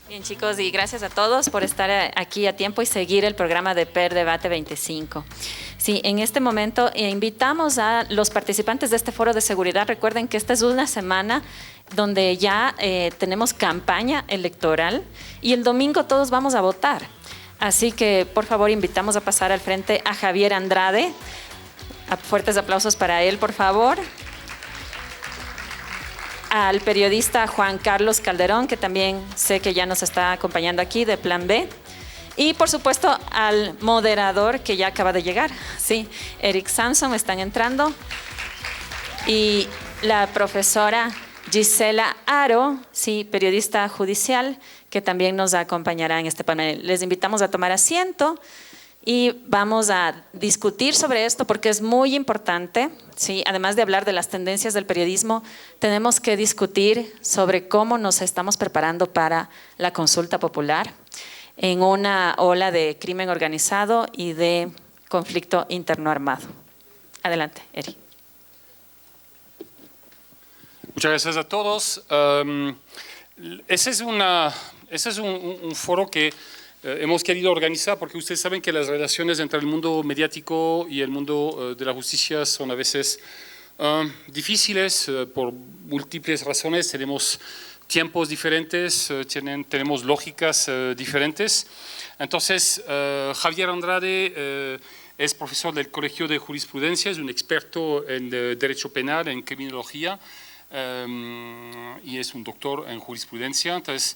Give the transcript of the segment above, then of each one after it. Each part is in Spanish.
Bien, chicos, y gracias a todos por estar aquí a tiempo y seguir el programa de PER Debate 25. Sí, en este momento invitamos a los participantes de este foro de seguridad. Recuerden que esta es una semana donde ya tenemos campaña electoral y el domingo todos vamos a votar. Así que, por favor, invitamos a pasar al frente a Javier Andrade. Fuertes aplausos para él, por favor. Al periodista Juan Carlos Calderón, que también sé que ya nos está acompañando aquí de Plan B. Y por supuesto al moderador que ya acaba de llegar, sí, Eric Samson, están entrando. Y la profesora Gisela Aro, sí, periodista judicial, que también nos acompañará en este panel. Les invitamos a tomar asiento y vamos a discutir sobre esto porque es muy importante. Sí, además de hablar de las tendencias del periodismo, tenemos que discutir sobre cómo nos estamos preparando para la consulta popular en una ola de crimen organizado y de conflicto interno armado. Adelante, Eri. Muchas gracias a todos. Ese es un foro que hemos querido organizar porque ustedes saben que las relaciones entre el mundo mediático y el mundo de la justicia son a veces difíciles por múltiples razones. Tenemos tiempos diferentes, tenemos lógicas diferentes. Entonces, Javier Andrade es profesor del Colegio de Jurisprudencia, es un experto en derecho penal, en criminología, y es un doctor en jurisprudencia. Entonces,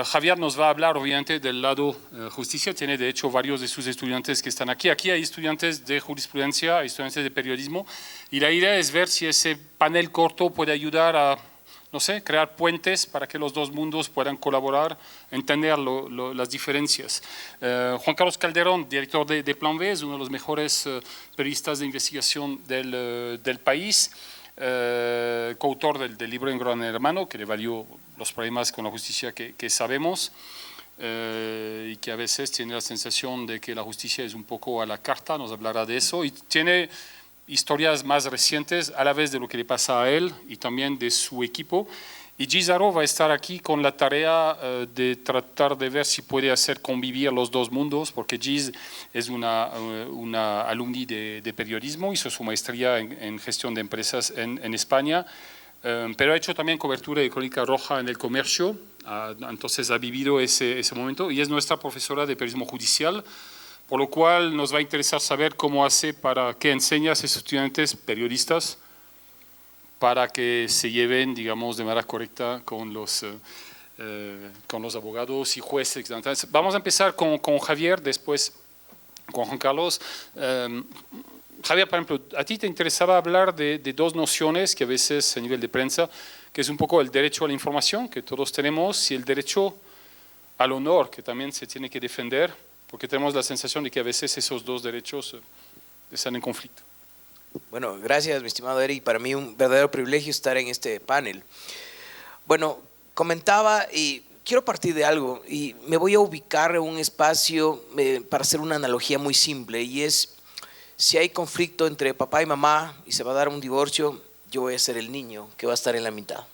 Javier nos va a hablar obviamente del lado justicia, tiene de hecho varios de sus estudiantes que están aquí. Aquí hay estudiantes de jurisprudencia, hay estudiantes de periodismo, y la idea es ver si ese panel corto puede ayudar a, no sé, crear puentes para que los dos mundos puedan colaborar, entender las diferencias. Juan Carlos Calderón, director de Plan B, es uno de los mejores periodistas de investigación del país. Coautor del libro En Gran Hermano, que le valió los problemas con la justicia que sabemos, y que a veces tiene la sensación de que la justicia es un poco a la carta, nos hablará de eso, y tiene historias más recientes a la vez de lo que le pasa a él y también de su equipo. Y Gisaro va a estar aquí con la tarea de tratar de ver si puede hacer convivir los dos mundos, porque Gis es una alumni de periodismo, hizo su maestría en gestión de empresas en España, pero ha hecho también cobertura de Crónica Roja en el comercio, entonces ha vivido ese momento y es nuestra profesora de periodismo judicial, por lo cual nos va a interesar saber cómo hace para que enseña a sus estudiantes periodistas para que se lleven, digamos, de manera correcta con los abogados y jueces. Entonces, vamos a empezar con Javier, después con Juan Carlos. Javier, por ejemplo, a ti te interesaba hablar de dos nociones que a veces a nivel de prensa, que es un poco el derecho a la información, que todos tenemos, y el derecho al honor, que también se tiene que defender, porque tenemos la sensación de que a veces esos dos derechos están en conflicto. Bueno, gracias, mi estimado Eric. Para mí un verdadero privilegio estar en este panel. Bueno, comentaba y quiero partir de algo y me voy a ubicar en un espacio para hacer una analogía muy simple, y es, si hay conflicto entre papá y mamá y se va a dar un divorcio, yo voy a ser el niño que va a estar en la mitad.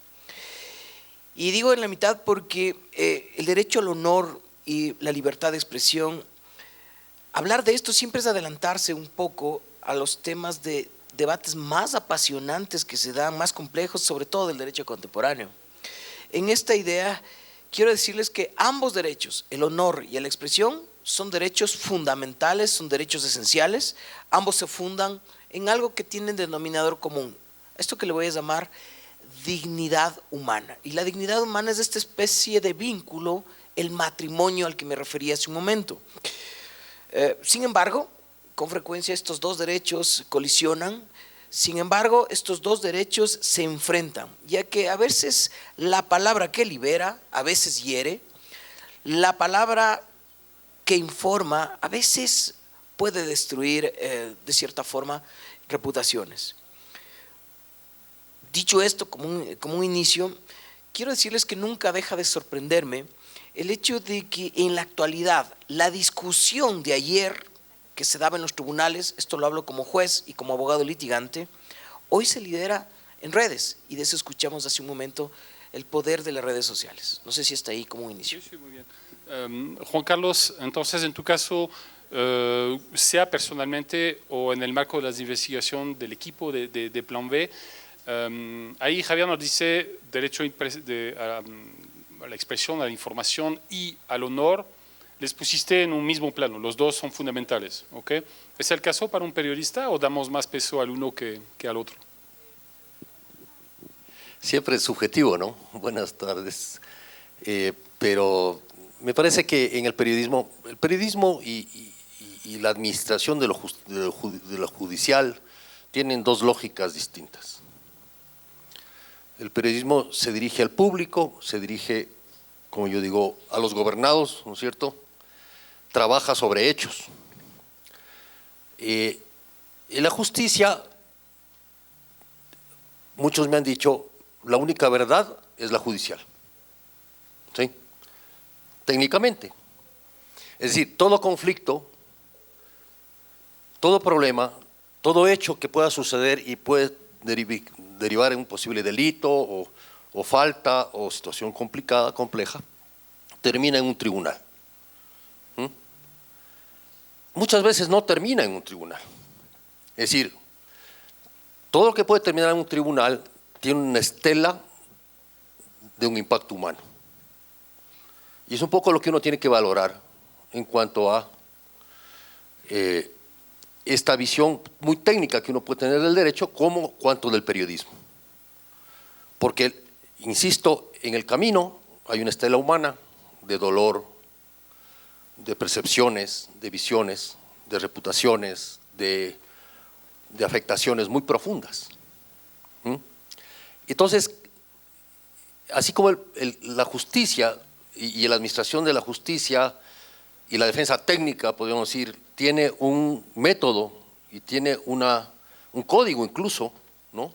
Y digo en la mitad porque el derecho al honor y la libertad de expresión, hablar de esto siempre es adelantarse un poco a los temas de debates más apasionantes que se dan, más complejos, sobre todo del derecho contemporáneo. En esta idea quiero decirles que ambos derechos, el honor y la expresión, son derechos fundamentales, son derechos esenciales. Ambos se fundan en algo que tienen denominador común, esto que le voy a llamar dignidad humana. Y la dignidad humana es esta especie de vínculo, el matrimonio al que me refería hace un momento. Sin embargo, con frecuencia estos dos derechos colisionan. Sin embargo, estos dos derechos se enfrentan, ya que a veces la palabra que libera, a veces hiere, la palabra que informa, a veces puede destruir de cierta forma reputaciones. Dicho esto como un inicio, quiero decirles que nunca deja de sorprenderme el hecho de que en la actualidad la discusión de ayer que se daba en los tribunales, esto lo hablo como juez y como abogado litigante, hoy se lidera en redes, y de eso escuchamos hace un momento el poder de las redes sociales. No sé si está ahí como un inicio. Sí, sí, muy bien. Juan Carlos, entonces en tu caso, sea personalmente o en el marco de las investigaciones del equipo de Plan B, ahí Javier nos dice derecho a la expresión, a la información y al honor, les pusiste en un mismo plano, los dos son fundamentales, ¿ok? ¿Es el caso para un periodista o damos más peso al uno que al otro? Siempre es subjetivo, ¿no? Buenas tardes. Pero me parece que en el periodismo y la administración de lo judicial tienen dos lógicas distintas. El periodismo se dirige al público, se dirige, como yo digo, a los gobernados, ¿no es cierto? Trabaja sobre hechos. En la justicia, muchos me han dicho, la única verdad es la judicial, ¿sí? Técnicamente. Es decir, todo conflicto, todo problema, todo hecho que pueda suceder y puede derivar en un posible delito o falta o situación complicada, compleja, termina en un tribunal. Muchas veces no termina en un tribunal. Es decir, todo lo que puede terminar en un tribunal tiene una estela de un impacto humano. Y es un poco lo que uno tiene que valorar en cuanto a esta visión muy técnica que uno puede tener del derecho como cuanto del periodismo. Porque, insisto, en el camino hay una estela humana de dolor, de percepciones, de visiones, de reputaciones, de afectaciones muy profundas. Entonces, así como la justicia y la administración de la justicia y la defensa técnica, podríamos decir, tiene un método y tiene un código incluso, ¿no?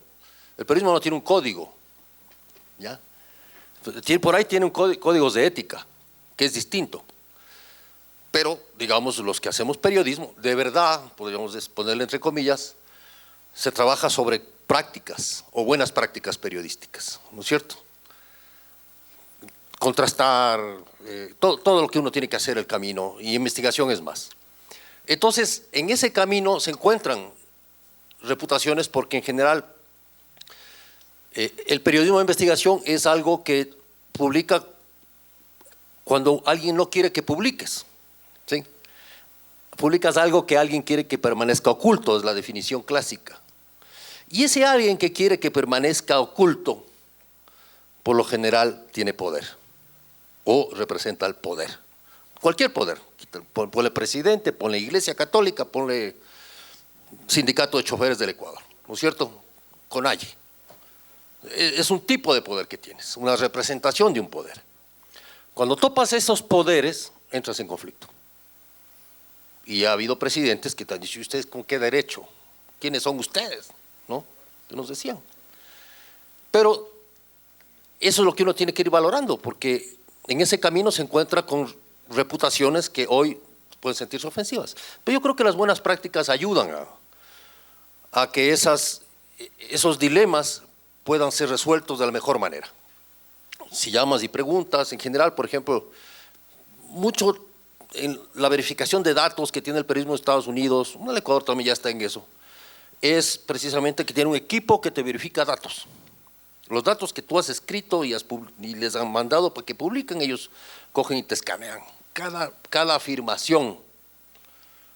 El periodismo no tiene un código, ¿ya? Por ahí tiene códigos de ética, que es distinto. Pero, digamos, los que hacemos periodismo, de verdad, podríamos ponerle entre comillas, se trabaja sobre prácticas o buenas prácticas periodísticas, ¿no es cierto? Contrastar todo lo que uno tiene que hacer el camino, y investigación es más. Entonces, en ese camino se encuentran reputaciones porque en general el periodismo de investigación es algo que publica cuando alguien no quiere que publiques, ¿sí? Publicas algo que alguien quiere que permanezca oculto, es la definición clásica. Y ese alguien que quiere que permanezca oculto, por lo general tiene poder o representa el poder. Cualquier poder, ponle presidente, ponle Iglesia Católica, ponle Sindicato de Choferes del Ecuador, ¿no es cierto? CONAIE. Es un tipo de poder que tienes, una representación de un poder. Cuando topas esos poderes, entras en conflicto. Y ha habido presidentes que te han dicho, ¿ustedes con qué derecho? ¿Quiénes son ustedes? ¿No? Que nos decían. Pero eso es lo que uno tiene que ir valorando, porque en ese camino se encuentra con reputaciones que hoy pueden sentirse ofensivas. Pero yo creo que las buenas prácticas ayudan a que esos dilemas puedan ser resueltos de la mejor manera. Si llamas y preguntas, en general, por ejemplo, mucho en la verificación de datos que tiene el periodismo de Estados Unidos, el Ecuador también ya está en eso, es precisamente que tiene un equipo que te verifica datos. Los datos que tú has escrito y les han mandado para que publiquen, ellos cogen y te escanean. Cada afirmación.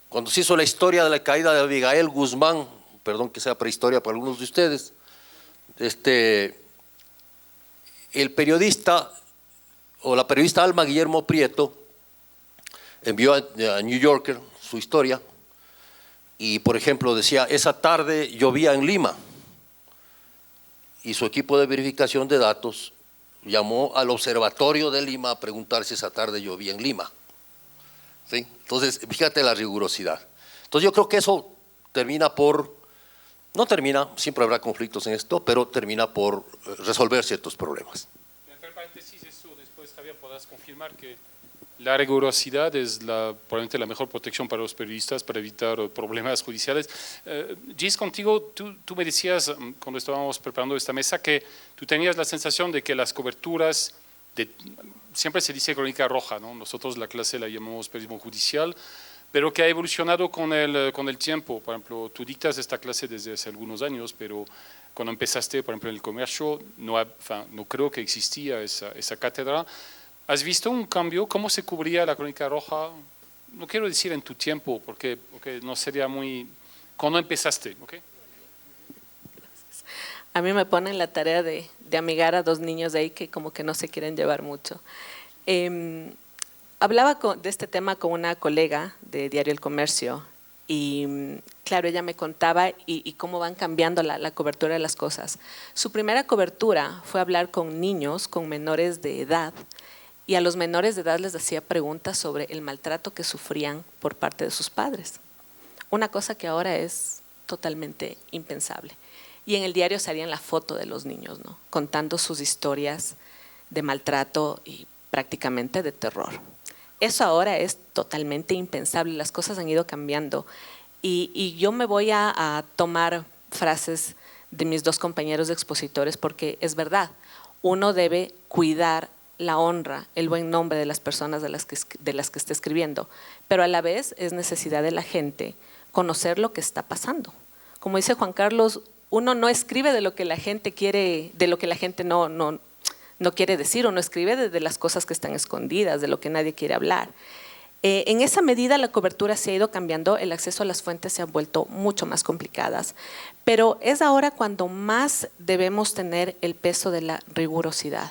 Cuando se hizo la historia de la caída de Abigail Guzmán, perdón que sea prehistoria para algunos de ustedes, el periodista o la periodista Alma Guillermo Prieto envió a New Yorker su historia y, por ejemplo, decía, esa tarde llovía en Lima, y su equipo de verificación de datos llamó al observatorio de Lima a preguntar si esa tarde llovía en Lima. ¿Sí? Entonces, fíjate la rigurosidad. Entonces yo creo que eso no termina, siempre habrá conflictos en esto, pero termina por resolver ciertos problemas. Entre paréntesis, eso después, Javier, podrás confirmar que La rigurosidad es probablemente la mejor protección para los periodistas para evitar problemas judiciales. Gis, contigo, tú me decías cuando estábamos preparando esta mesa que tú tenías la sensación de que las coberturas, siempre se dice crónica roja, ¿no? Nosotros la clase la llamamos periodismo judicial, pero que ha evolucionado con el tiempo. Por ejemplo, tú dictas esta clase desde hace algunos años, pero cuando empezaste, por ejemplo, en el comercio, no creo que existía esa cátedra. ¿Has visto un cambio? ¿Cómo se cubría la crónica roja? No quiero decir en tu tiempo, porque no sería muy... ¿Cuándo empezaste? ¿Okay? A mí me ponen la tarea de amigar a dos niños de ahí que como que no se quieren llevar mucho. Hablaba de este tema con una colega de Diario El Comercio y claro, ella me contaba y cómo van cambiando la cobertura de las cosas. Su primera cobertura fue hablar con niños, con menores de edad, y a los menores de edad les hacía preguntas sobre el maltrato que sufrían por parte de sus padres. Una cosa que ahora es totalmente impensable. Y en el diario salían la foto de los niños, ¿no? Contando sus historias de maltrato y prácticamente de terror. Eso ahora es totalmente impensable, las cosas han ido cambiando. Y yo me voy a tomar frases de mis dos compañeros expositores porque es verdad, uno debe cuidar la honra, el buen nombre de las personas de las que esté escribiendo, pero a la vez es necesidad de la gente conocer lo que está pasando. Como dice Juan Carlos, uno no escribe de lo que la gente quiere, de lo que la gente no quiere decir, uno escribe de las cosas que están escondidas, de lo que nadie quiere hablar. En esa medida la cobertura se ha ido cambiando, el acceso a las fuentes se ha vuelto mucho más complicadas, pero es ahora cuando más debemos tener el peso de la rigurosidad,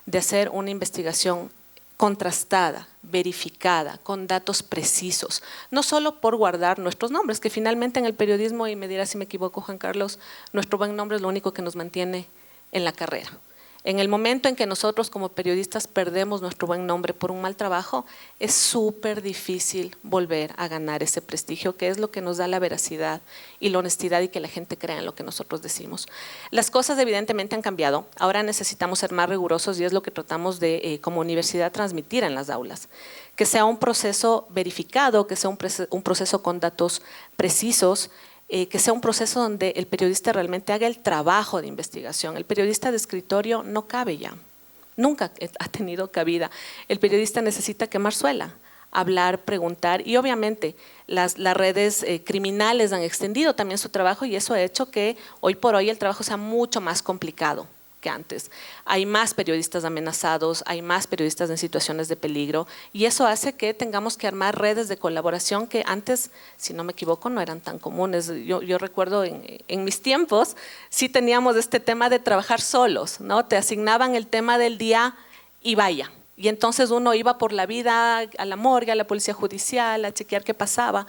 de hacer una investigación contrastada, verificada, con datos precisos, no solo por guardar nuestros nombres, que finalmente en el periodismo, y me dirá si me equivoco Juan Carlos, nuestro buen nombre es lo único que nos mantiene en la carrera. En el momento en que nosotros como periodistas perdemos nuestro buen nombre por un mal trabajo, es súper difícil volver a ganar ese prestigio, que es lo que nos da la veracidad y la honestidad y que la gente crea en lo que nosotros decimos. Las cosas evidentemente han cambiado, ahora necesitamos ser más rigurosos y es lo que tratamos de como universidad transmitir en las aulas. Que sea un proceso verificado, que sea un proceso con datos precisos, que sea un proceso donde el periodista realmente haga el trabajo de investigación. El periodista de escritorio no cabe ya, nunca ha tenido cabida. El periodista necesita quemar suela, hablar, preguntar y obviamente las redes criminales han extendido también su trabajo y eso ha hecho que hoy por hoy el trabajo sea mucho más complicado que antes. Hay más periodistas amenazados, hay más periodistas en situaciones de peligro y eso hace que tengamos que armar redes de colaboración que antes, si no me equivoco, no eran tan comunes. Yo recuerdo en mis tiempos sí teníamos este tema de trabajar solos, ¿no? Te asignaban el tema del día y vaya. Y entonces uno iba por la vida a la morgue, a la policía judicial, a chequear qué pasaba,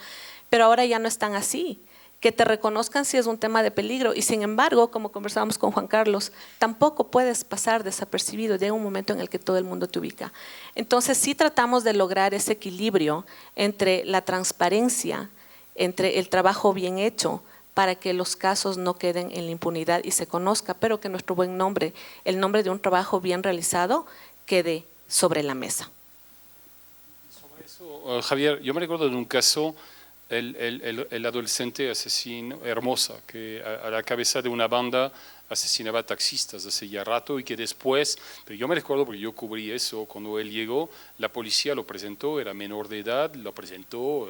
pero ahora ya no están así. Que te reconozcan si es un tema de peligro y sin embargo, como conversábamos con Juan Carlos, tampoco puedes pasar desapercibido, llega un momento en el que todo el mundo te ubica. Entonces sí tratamos de lograr ese equilibrio entre la transparencia, entre el trabajo bien hecho, para que los casos no queden en la impunidad y se conozca, pero que nuestro buen nombre, el nombre de un trabajo bien realizado, quede sobre la mesa. Sobre eso, Javier, yo me recuerdo de un caso, el adolescente asesino Hermosa, que a la cabeza de una banda asesinaba taxistas hace ya rato y que después, pero yo me recuerdo porque yo cubrí eso, cuando él llegó, la policía lo presentó, era menor de edad, lo presentó,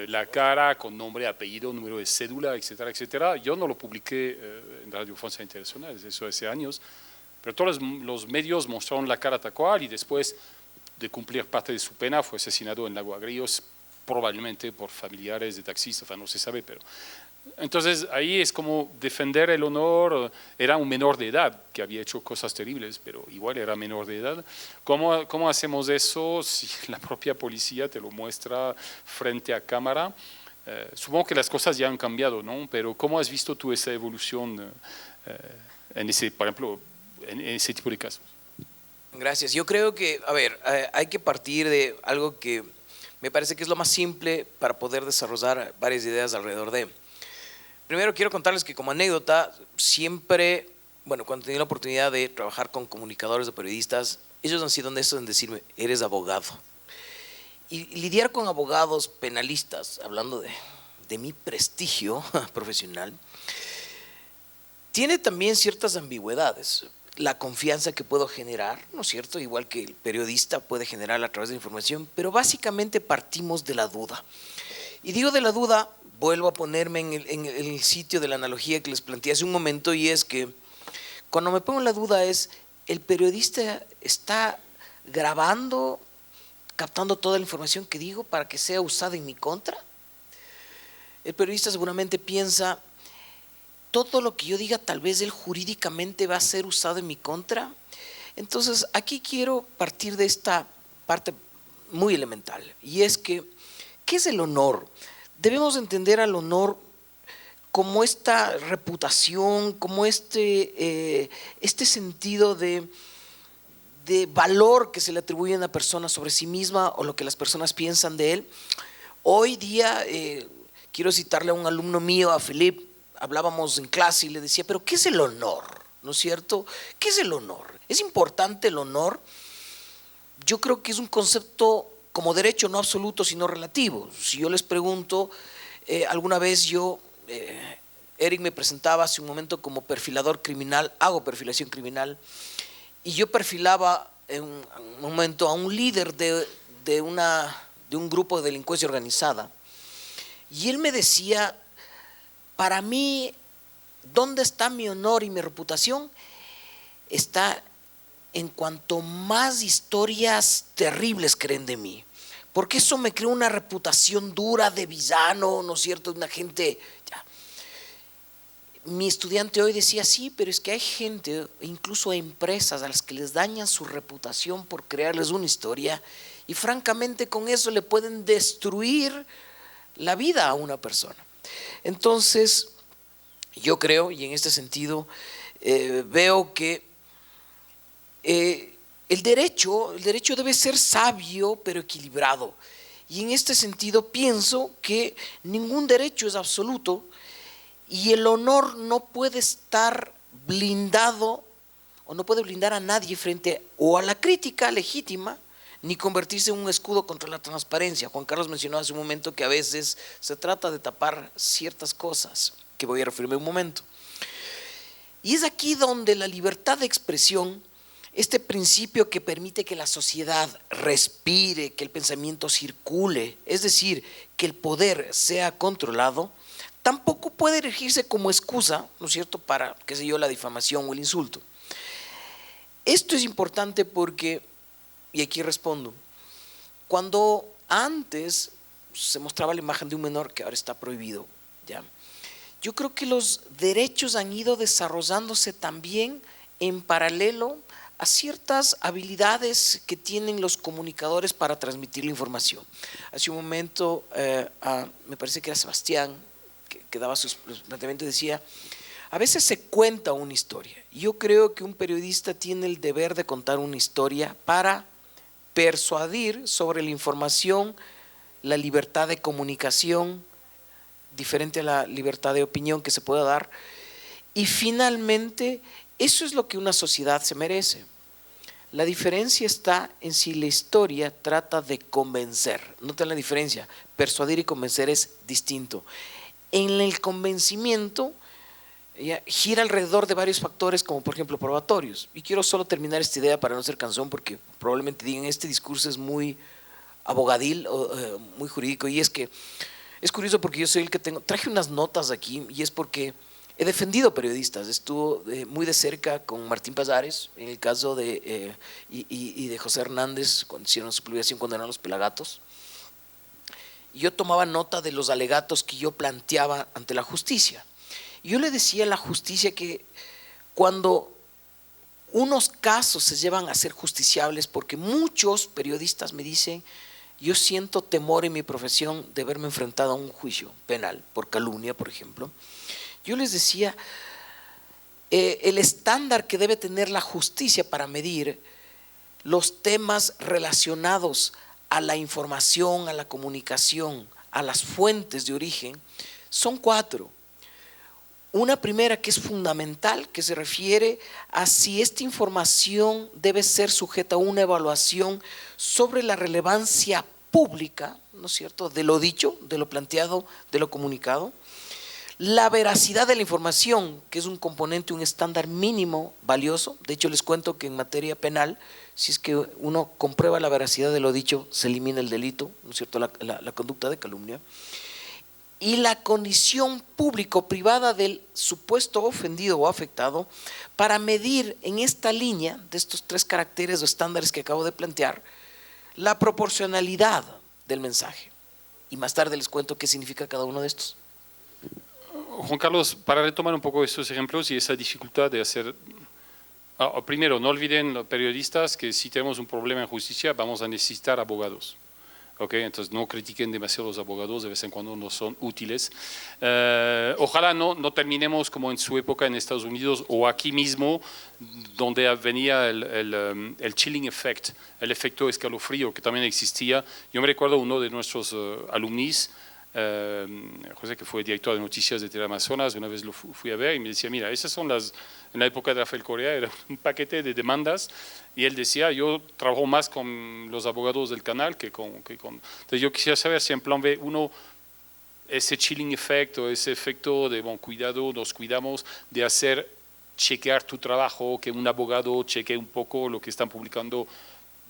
la cara con nombre, apellido, número de cédula, etcétera, etcétera. Yo no lo publiqué en Radio Francia Internacional, eso hace años, pero todos los medios mostraron la cara tal cual y después de cumplir parte de su pena fue asesinado en Lago Agríos, probablemente por familiares de taxistas, no se sabe, pero... Entonces ahí es como defender el honor, era un menor de edad que había hecho cosas terribles, pero igual era menor de edad. ¿Cómo hacemos eso si la propia policía te lo muestra frente a cámara? Supongo que las cosas ya han cambiado, ¿no? Pero ¿cómo has visto tú esa evolución en ese, por ejemplo, en ese tipo de casos? Gracias. Yo creo que, a ver, hay que partir de algo que me parece que es lo más simple para poder desarrollar varias ideas alrededor de. Primero quiero contarles que como anécdota, siempre, bueno, cuando he tenido la oportunidad de trabajar con comunicadores o periodistas, ellos han sido honestos en decirme, eres abogado. Y lidiar con abogados penalistas, hablando de mi prestigio profesional, tiene también ciertas ambigüedades. La confianza que puedo generar, ¿no es cierto? Igual que el periodista puede generarla a través de información, pero básicamente partimos de la duda. Y digo de la duda, vuelvo a ponerme en el sitio de la analogía que les planteé hace un momento, y es que cuando me pongo en la duda es, ¿el periodista está grabando, captando toda la información que digo para que sea usada en mi contra? El periodista seguramente piensa, todo lo que yo diga tal vez él jurídicamente va a ser usado en mi contra. Entonces aquí quiero partir de esta parte muy elemental, y es que, ¿qué es el honor? Debemos entender al honor como esta reputación, como este sentido de valor que se le atribuye a una persona sobre sí misma o lo que las personas piensan de él. Hoy día, quiero citarle a un alumno mío, a Felipe, hablábamos en clase y le decía, pero ¿qué es el honor? ¿No es cierto? ¿Qué es el honor? ¿Es importante el honor? Yo creo que es un concepto como derecho no absoluto, sino relativo. Si yo les pregunto, alguna vez Eric me presentaba hace un momento como perfilador criminal, hago perfilación criminal, y yo perfilaba en un momento a un líder de un grupo de delincuencia organizada, y él me decía, para mí, ¿dónde está mi honor y mi reputación? Está en cuanto más historias terribles creen de mí, porque eso me creó una reputación dura de villano, ¿no es cierto? De una gente, ya. Mi estudiante hoy decía, sí, pero es que hay gente, incluso empresas, a las que les dañan su reputación por crearles una historia, y francamente con eso le pueden destruir la vida a una persona. Entonces, yo creo, y en este sentido, veo que el derecho debe ser sabio pero equilibrado, y en este sentido pienso que ningún derecho es absoluto y el honor no puede estar blindado o no puede blindar a nadie frente o a la crítica legítima ni convertirse en un escudo contra la transparencia. Juan Carlos mencionó hace un momento que a veces se trata de tapar ciertas cosas, que voy a referirme un momento. Y es aquí donde la libertad de expresión, este principio que permite que la sociedad respire, que el pensamiento circule, es decir, que el poder sea controlado, tampoco puede erigirse como excusa, ¿no es cierto?, para, qué sé yo, la difamación o el insulto. Esto es importante porque, y aquí respondo, cuando antes se mostraba la imagen de un menor que ahora está prohibido, ¿ya? Yo creo que los derechos han ido desarrollándose también en paralelo a ciertas habilidades que tienen los comunicadores para transmitir la información. Hace un momento, me parece que era Sebastián, que daba sus planteamientos, decía, a veces se cuenta una historia. Yo creo que un periodista tiene el deber de contar una historia para persuadir sobre la información, la libertad de comunicación, diferente a la libertad de opinión que se pueda dar, y finalmente eso es lo que una sociedad se merece. La diferencia está en si la historia trata de convencer. Noten la diferencia, persuadir y convencer es distinto. En el convencimiento gira alrededor de varios factores, como por ejemplo probatorios, y quiero solo terminar esta idea para no ser cansón, porque probablemente digan este discurso es muy abogadil o muy jurídico, y es que es curioso porque yo soy el que traje unas notas aquí, y es porque he defendido periodistas, estuvo muy de cerca con Martín Pazares, en el caso de y de José Hernández, cuando hicieron su publicación cuando eran los Pelagatos. Y yo tomaba nota de los alegatos que yo planteaba ante la justicia. Y yo le decía a la justicia que cuando unos casos se llevan a ser justiciables, porque muchos periodistas me dicen, yo siento temor en mi profesión de verme enfrentado a un juicio penal por calumnia, por ejemplo. Yo les decía, el estándar que debe tener la justicia para medir los temas relacionados a la información, a la comunicación, a las fuentes de origen, son 4. Una primera que es fundamental, que se refiere a si esta información debe ser sujeta a una evaluación sobre la relevancia pública, ¿no es cierto?, de lo dicho, de lo planteado, de lo comunicado. La veracidad de la información, que es un componente, un estándar mínimo valioso. De hecho, les cuento que en materia penal, si es que uno comprueba la veracidad de lo dicho, se elimina el delito, ¿no es cierto?, la conducta de calumnia. Y la condición público-privada del supuesto ofendido o afectado, para medir en esta línea de estos 3 caracteres o estándares que acabo de plantear, la proporcionalidad del mensaje. Y más tarde les cuento qué significa cada uno de estos. Juan Carlos, para retomar un poco estos ejemplos y esa dificultad de hacer… primero, no olviden los periodistas que si tenemos un problema en justicia vamos a necesitar abogados. Okay, entonces no critiquen demasiado a los abogados, de vez en cuando no son útiles. Ojalá no terminemos como en su época en Estados Unidos o aquí mismo, donde venía el chilling effect, el efecto escalofrío que también existía. Yo me recuerdo uno de nuestros alumnis, José, que fue director de noticias de Teleamazonas, una vez lo fui a ver y me decía, mira, esas son en la época de Rafael Correa, era un paquete de demandas, y él decía, yo trabajo más con los abogados del canal que con… Entonces yo quisiera saber si en plan B, ese chilling effect o ese efecto de, cuidado, nos cuidamos de hacer chequear tu trabajo, que un abogado chequee un poco lo que están publicando,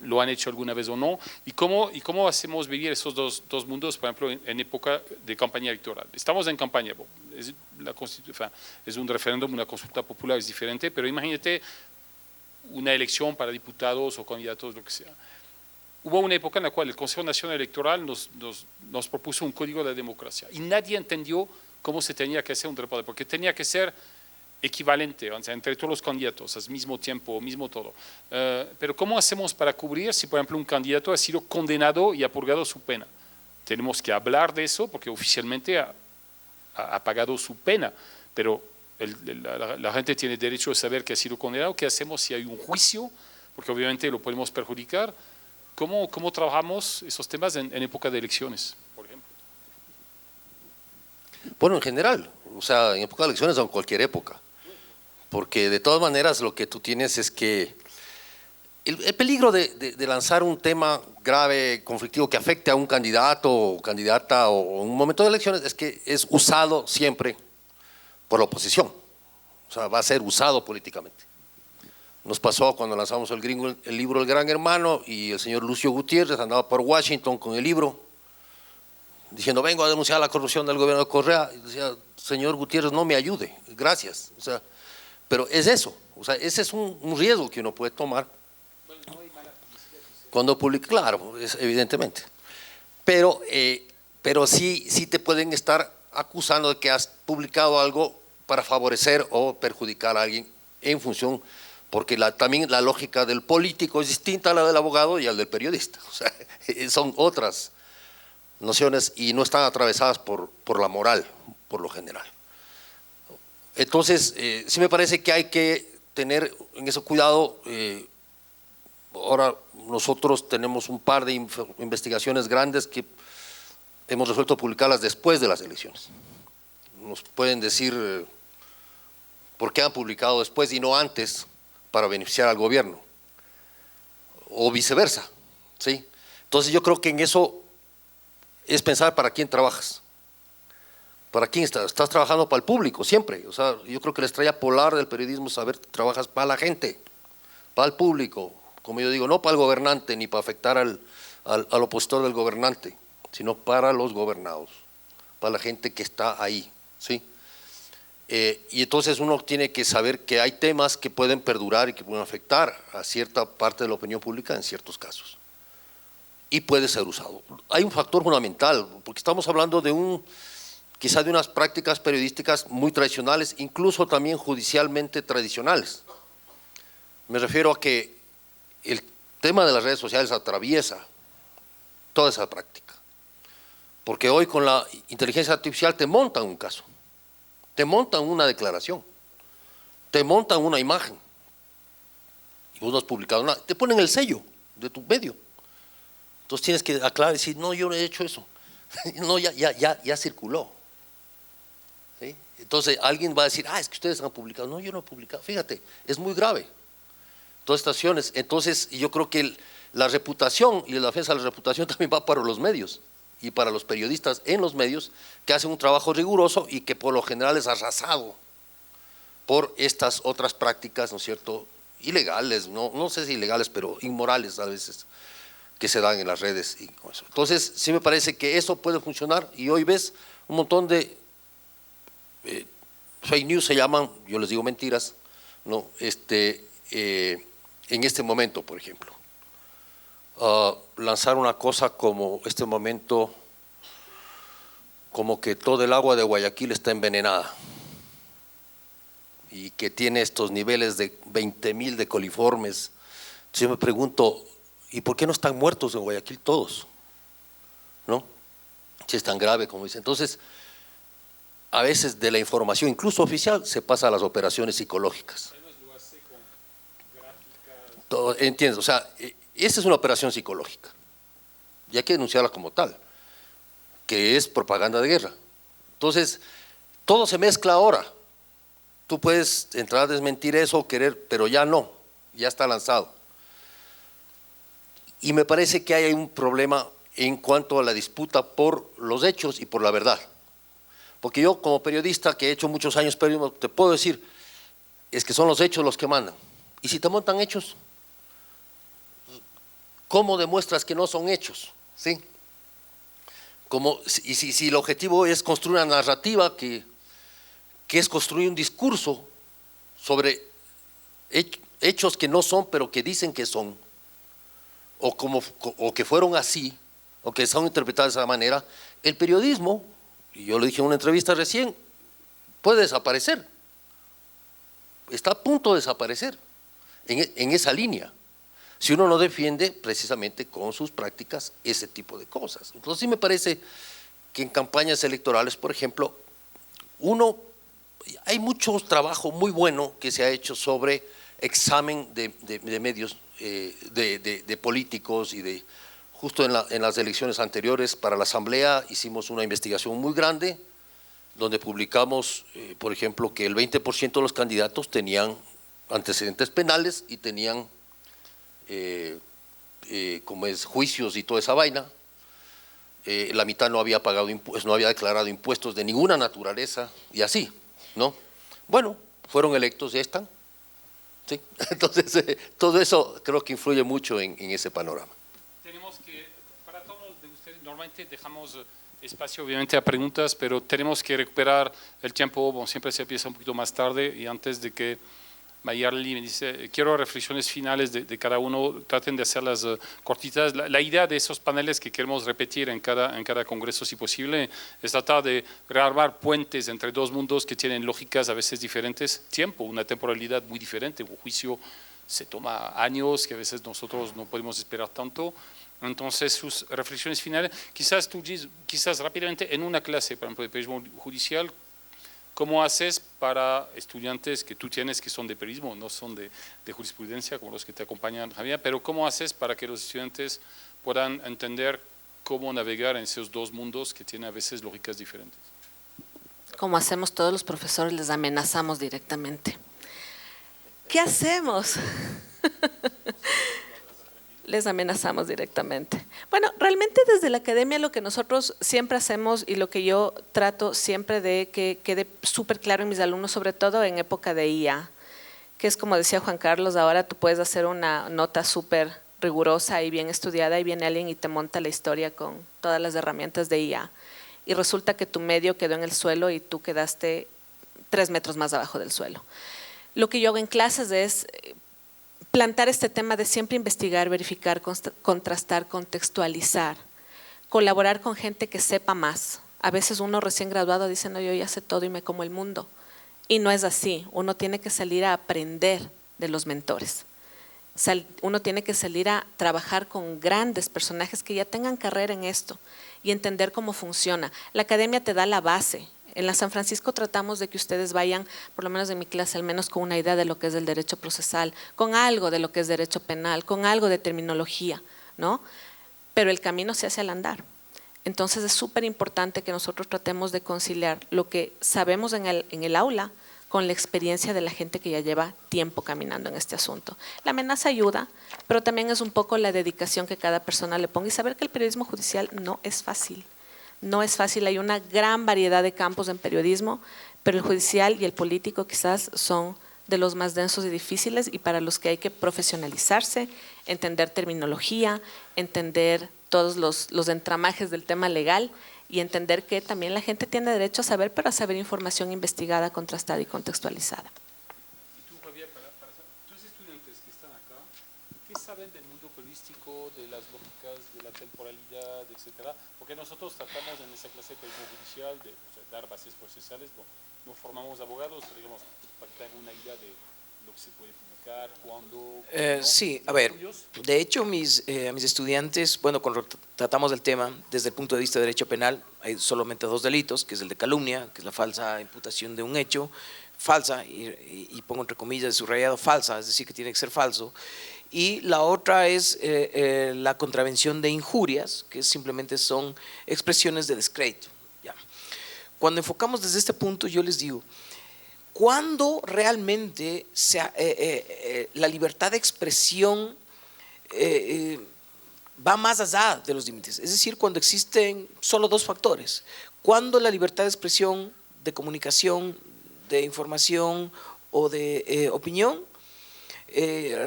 lo han hecho alguna vez o no, y cómo hacemos vivir esos dos mundos, por ejemplo, en época de campaña electoral. Estamos en campaña, es un referéndum, una consulta popular es diferente, pero imagínate una elección para diputados o candidatos, lo que sea. Hubo una época en la cual el Consejo Nacional Electoral nos propuso un código de democracia y nadie entendió cómo se tenía que hacer un reparto, porque tenía que ser equivalente, o sea, entre todos los candidatos, al mismo tiempo, mismo todo. Pero ¿cómo hacemos para cubrir si, por ejemplo, un candidato ha sido condenado y ha purgado su pena? Tenemos que hablar de eso porque oficialmente ha pagado su pena, pero la gente tiene derecho a saber que ha sido condenado. ¿Qué hacemos si hay un juicio? Porque obviamente lo podemos perjudicar. ¿Cómo trabajamos esos temas en época de elecciones, por ejemplo? Bueno, en general, o sea, en época de elecciones o en cualquier época. Porque de todas maneras lo que tú tienes es que el peligro de lanzar un tema grave, conflictivo, que afecte a un candidato o candidata o en un momento de elecciones es que es usado siempre por la oposición. O sea, va a ser usado políticamente. Nos pasó cuando lanzamos el libro El Gran Hermano y el señor Lucio Gutiérrez andaba por Washington con el libro diciendo, vengo a denunciar la corrupción del gobierno de Correa. Y decía, señor Gutiérrez, no me ayude, gracias. O sea, pero es eso, o sea, ese es un riesgo que uno puede tomar cuando publica, claro, evidentemente. Pero sí te pueden estar acusando de que has publicado algo para favorecer o perjudicar a alguien en función, porque también la lógica del político es distinta a la del abogado y a la del periodista. O sea, son otras nociones y no están atravesadas por la moral, por lo general. Entonces, sí me parece que hay que tener en eso cuidado. Ahora nosotros tenemos un par de investigaciones grandes que hemos resuelto publicarlas después de las elecciones. Nos pueden decir por qué han publicado después y no antes para beneficiar al gobierno, o viceversa, ¿sí? Entonces yo creo que en eso es pensar para quién trabajas. ¿Para quién estás? Estás trabajando para el público, siempre. O sea, yo creo que la estrella polar del periodismo es saber, trabajas para la gente, para el público. Como yo digo, no para el gobernante, ni para afectar al opositor del gobernante, sino para los gobernados, para la gente que está ahí, ¿sí? Y entonces uno tiene que saber que hay temas que pueden perdurar y que pueden afectar a cierta parte de la opinión pública en ciertos casos. Y puede ser usado. Hay un factor fundamental, porque estamos hablando de quizá de unas prácticas periodísticas muy tradicionales, incluso también judicialmente tradicionales. Me refiero a que el tema de las redes sociales atraviesa toda esa práctica. Porque hoy con la inteligencia artificial te montan un caso, te montan una declaración, te montan una imagen, y vos no has publicado nada, te ponen el sello de tu medio. Entonces tienes que aclarar y decir, no, yo no he hecho eso. No, ya circuló. ¿Sí? Entonces alguien va a decir, es que ustedes han publicado. No, yo no he publicado. Fíjate, es muy grave. Todas estas acciones. Entonces yo creo que la reputación y la defensa de la reputación también va para los medios y para los periodistas en los medios que hacen un trabajo riguroso y que por lo general es arrasado por estas otras prácticas, ¿no es cierto?, ilegales, no sé si ilegales, pero inmorales a veces, que se dan en las redes. Y con eso. Entonces, sí me parece que eso puede funcionar y hoy ves un montón de fake news se llaman, yo les digo mentiras, ¿no? En este momento, por ejemplo. Lanzar una cosa como este momento, como que todo el agua de Guayaquil está envenenada y que tiene estos niveles de 20.000 de coliformes. Entonces yo me pregunto, ¿y por qué no están muertos en Guayaquil todos? ¿No? Si es tan grave como dice. Entonces, a veces de la información, incluso oficial, se pasa a las operaciones psicológicas. ¿Entiendes? O sea, esa es una operación psicológica y hay que denunciarla como tal, que es propaganda de guerra. Entonces, todo se mezcla ahora. Tú puedes entrar a desmentir eso o querer, pero ya no, ya está lanzado. Y me parece que hay un problema en cuanto a la disputa por los hechos y por la verdad. Porque yo como periodista que he hecho muchos años periodismo, te puedo decir, es que son los hechos los que mandan. Y si te montan hechos, ¿cómo demuestras que no son hechos? ¿Sí? Y si el objetivo es construir una narrativa que es construir un discurso sobre hechos que no son, pero que dicen que son, o que fueron así, o que son interpretados de esa manera, el periodismo, y yo lo dije en una entrevista recién, puede desaparecer, está a punto de desaparecer en esa línea, si uno no defiende precisamente con sus prácticas ese tipo de cosas. Entonces sí me parece que en campañas electorales, por ejemplo, hay mucho trabajo muy bueno que se ha hecho sobre examen de medios, de políticos y justo en las elecciones anteriores para la Asamblea hicimos una investigación muy grande donde publicamos, por ejemplo, que el 20% de los candidatos tenían antecedentes penales y tenían como es juicios y toda esa vaina. La mitad no había pagado impuestos, no había declarado impuestos de ninguna naturaleza y así, ¿no? Bueno, fueron electos, ya están. ¿Sí? Entonces, todo eso creo que influye mucho en ese panorama. Tenemos que, para todos de ustedes, normalmente dejamos espacio obviamente a preguntas, pero tenemos que recuperar el tiempo, bueno, siempre se empieza un poquito más tarde y antes de que Mayarli me dice, quiero reflexiones finales de cada uno, traten de hacerlas cortitas. La idea de esos paneles que queremos repetir en cada congreso, si posible, es tratar de rearmar puentes entre dos mundos que tienen lógicas a veces diferentes, tiempo, una temporalidad muy diferente, un juicio se toma años, que a veces nosotros no podemos esperar tanto. Entonces, sus reflexiones finales, quizás rápidamente en una clase, por ejemplo, de periodismo judicial, ¿cómo haces para estudiantes que tú tienes que son de periodismo, no son de jurisprudencia, como los que te acompañan, Javier, pero cómo haces para que los estudiantes puedan entender cómo navegar en esos dos mundos que tienen a veces lógicas diferentes? Como hacemos todos los profesores, les amenazamos directamente. ¿Qué hacemos? Les amenazamos directamente. Bueno, realmente desde la academia lo que nosotros siempre hacemos y lo que yo trato siempre de que quede súper claro en mis alumnos, sobre todo en época de IA, que es como decía Juan Carlos, ahora tú puedes hacer una nota súper rigurosa y bien estudiada y viene alguien y te monta la historia con todas las herramientas de IA y resulta que tu medio quedó en el suelo y tú quedaste 3 metros más abajo del suelo. Lo que yo hago en clases es plantar este tema de siempre investigar, verificar, contrastar, contextualizar, colaborar con gente que sepa más. A veces uno recién graduado dice, no, yo ya sé todo y me como el mundo. Y no es así, uno tiene que salir a aprender de los mentores. Uno tiene que salir a trabajar con grandes personajes que ya tengan carrera en esto y entender cómo funciona. La academia te da la base. En la San Francisco tratamos de que ustedes vayan, por lo menos en mi clase, al menos con una idea de lo que es el derecho procesal, con algo de lo que es derecho penal, con algo de terminología, ¿no? Pero el camino se hace al andar. Entonces es súper importante que nosotros tratemos de conciliar lo que sabemos en el aula con la experiencia de la gente que ya lleva tiempo caminando en este asunto. La amenaza ayuda, pero también es un poco la dedicación que cada persona le ponga y saber que el periodismo judicial no es fácil. No es fácil, hay una gran variedad de campos en periodismo, pero el judicial y el político quizás son de los más densos y difíciles y para los que hay que profesionalizarse, entender terminología, entender todos los entramajes del tema legal y entender que también la gente tiene derecho a saber, pero a saber información investigada, contrastada y contextualizada. Y tú, Javier, para tus estudiantes que están acá, ¿qué saben del mundo periodístico, de las lógicas, de la temporalidad, etcétera? Porque nosotros tratamos en esa clase de periodismo judicial de dar bases procesales, no formamos abogados, pero digamos, para que tengan una idea de lo que se puede publicar, cuándo. Sí, a ver, de hecho mis estudiantes, bueno, cuando tratamos el tema desde el punto de vista de derecho penal, hay solamente dos delitos, que es el de calumnia, que es la falsa imputación de un hecho, falsa, y pongo entre comillas subrayado falsa, es decir, que tiene que ser falso, y la otra es la contravención de injurias, que simplemente son expresiones de descrédito. Ya. Cuando enfocamos desde este punto, yo les digo, ¿cuándo realmente la libertad de expresión va más allá de los límites? Es decir, cuando existen solo dos factores. Cuando la libertad de expresión, de comunicación, de información o de opinión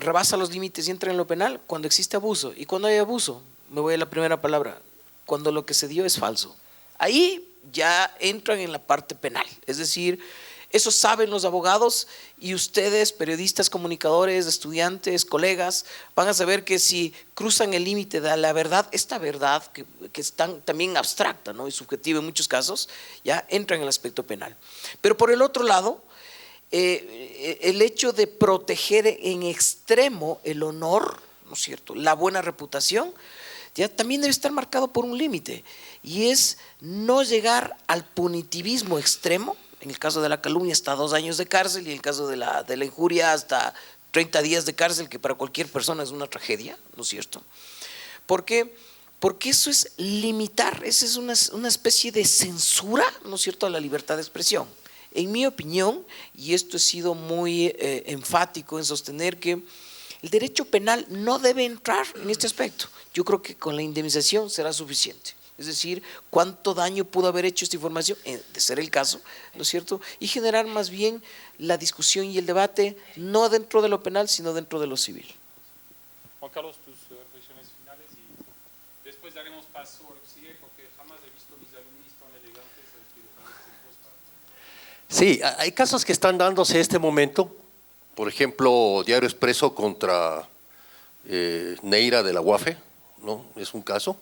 rebasa los límites y entra en lo penal, cuando existe abuso. Y cuando hay abuso, me voy a la primera palabra, cuando lo que se dio es falso. Ahí ya entran en la parte penal, es decir, eso saben los abogados y ustedes, periodistas, comunicadores, estudiantes, colegas, van a saber que si cruzan el límite de la verdad, esta verdad que es también abstracta, ¿no?, y subjetiva en muchos casos, ya entra en el aspecto penal. Pero por el otro lado, el hecho de proteger en extremo el honor, ¿no es cierto?, la buena reputación, ya también debe estar marcado por un límite, y es no llegar al punitivismo extremo. En el caso de la calumnia hasta 2 años de cárcel y en el caso de la injuria hasta 30 días de cárcel, que para cualquier persona es una tragedia, ¿no es cierto? ¿Por qué? Porque eso es limitar, esa es una especie de censura, ¿no es cierto?, a la libertad de expresión. En mi opinión, y esto he sido muy enfático en sostener que el derecho penal no debe entrar en este aspecto. Yo creo que con la indemnización será suficiente. Es decir, cuánto daño pudo haber hecho esta información, de ser el caso, ¿no es cierto? Y generar más bien la discusión y el debate, no dentro de lo penal, sino dentro de lo civil. Juan Carlos, tus reflexiones finales y después daremos paso a lo que sigue, porque jamás he visto mis alumnos tan elegantes que dejan este Sí, hay casos que están dándose en este momento, por ejemplo, Diario Expreso contra Neira de la UAFE, ¿no? Es un caso.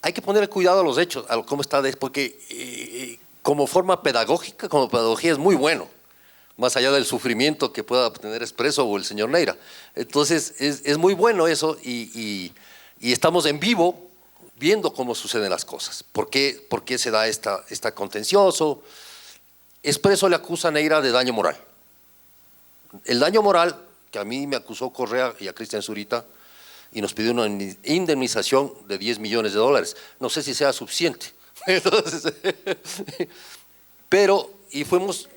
Hay que ponerle cuidado a los hechos, a cómo está, porque como forma pedagógica, como pedagogía es muy bueno, más allá del sufrimiento que pueda tener Expreso o el señor Neira. Entonces es muy bueno eso y estamos en vivo viendo cómo suceden las cosas. ¿Por qué se da esta contencioso? Expreso le acusa a Neira de daño moral. El daño moral, que a mí me acusó Correa y a Cristian Zurita, y nos pidió una indemnización de $10 millones. No sé si sea suficiente. Entonces, pero, y fuimos,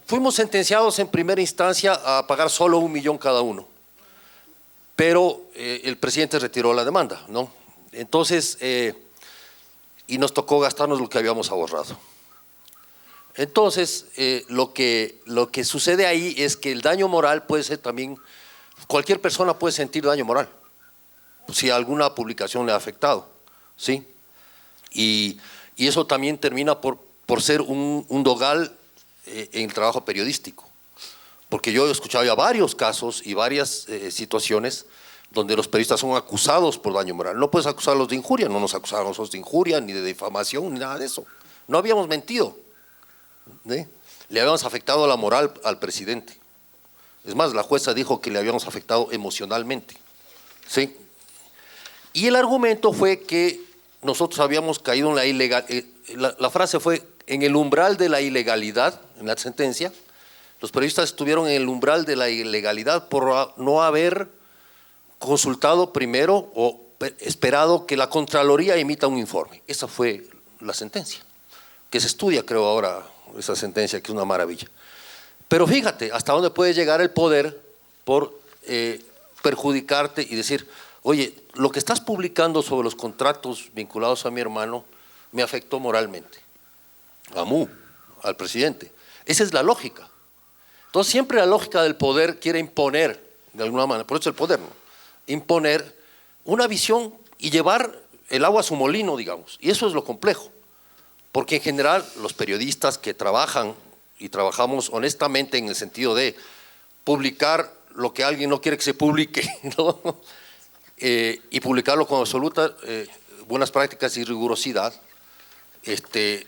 fuimos sentenciados en primera instancia a pagar solo $1 millón cada uno. Pero el presidente retiró la demanda, ¿no? Entonces, y nos tocó gastarnos lo que habíamos ahorrado. Entonces, lo que sucede ahí es que el daño moral puede ser también, cualquier persona puede sentir daño moral, si alguna publicación le ha afectado, ¿sí? Y eso también termina por ser un dogal en el trabajo periodístico, porque yo he escuchado ya varios casos y varias situaciones donde los periodistas son acusados por daño moral. No puedes acusarlos de injuria, no nos acusaron nosotros de injuria, ni de difamación, ni nada de eso. No habíamos mentido, ¿sí? Le habíamos afectado la moral al presidente. Es más, la jueza dijo que le habíamos afectado emocionalmente, ¿sí? Y el argumento fue que nosotros habíamos caído en la ilegalidad. La frase fue, en el umbral de la ilegalidad, en la sentencia, los periodistas estuvieron en el umbral de la ilegalidad por no haber consultado primero o esperado que la Contraloría emita un informe. Esa fue la sentencia, que se estudia, creo, ahora, esa sentencia, que es una maravilla. Pero fíjate, hasta dónde puede llegar el poder por perjudicarte y decir, oye, lo que estás publicando sobre los contratos vinculados a mi hermano me afectó moralmente. Al presidente. Esa es la lógica. Entonces siempre la lógica del poder quiere imponer, de alguna manera, por eso el poder, ¿no? Imponer una visión y llevar el agua a su molino, digamos. Y eso es lo complejo. Porque en general los periodistas que trabajan y trabajamos honestamente en el sentido de publicar lo que alguien no quiere que se publique, ¿no? Y publicarlo con absoluta buenas prácticas y rigurosidad,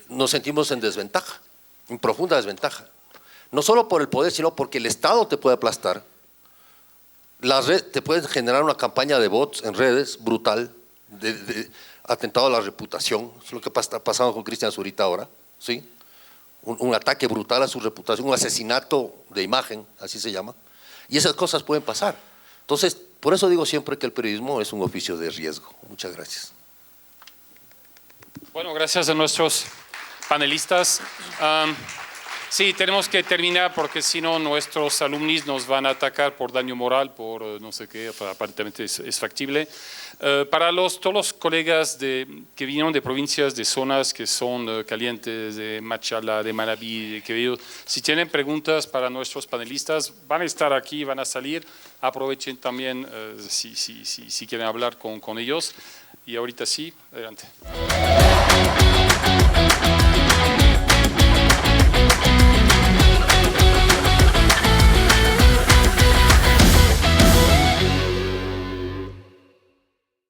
nos sentimos en desventaja, en profunda desventaja. No solo por el poder, sino porque el Estado te puede aplastar, te puede generar una campaña de bots en redes brutal, de atentado a la reputación, es lo que está pasando con Cristian Zurita ahora, ¿sí? Un ataque brutal a su reputación, un asesinato de imagen, así se llama, y esas cosas pueden pasar. Entonces, por eso digo siempre que el periodismo es un oficio de riesgo. Muchas gracias. Bueno, gracias a nuestros panelistas. Sí, tenemos que terminar porque si no nuestros alumnos nos van a atacar por daño moral, por no sé qué, aparentemente es factible. Para todos los colegas que vinieron de provincias, de zonas que son calientes, de Machala, de Manabí, de Quevedo, si tienen preguntas para nuestros panelistas, van a estar aquí, van a salir, aprovechen también si quieren hablar con ellos. Y ahorita sí, adelante.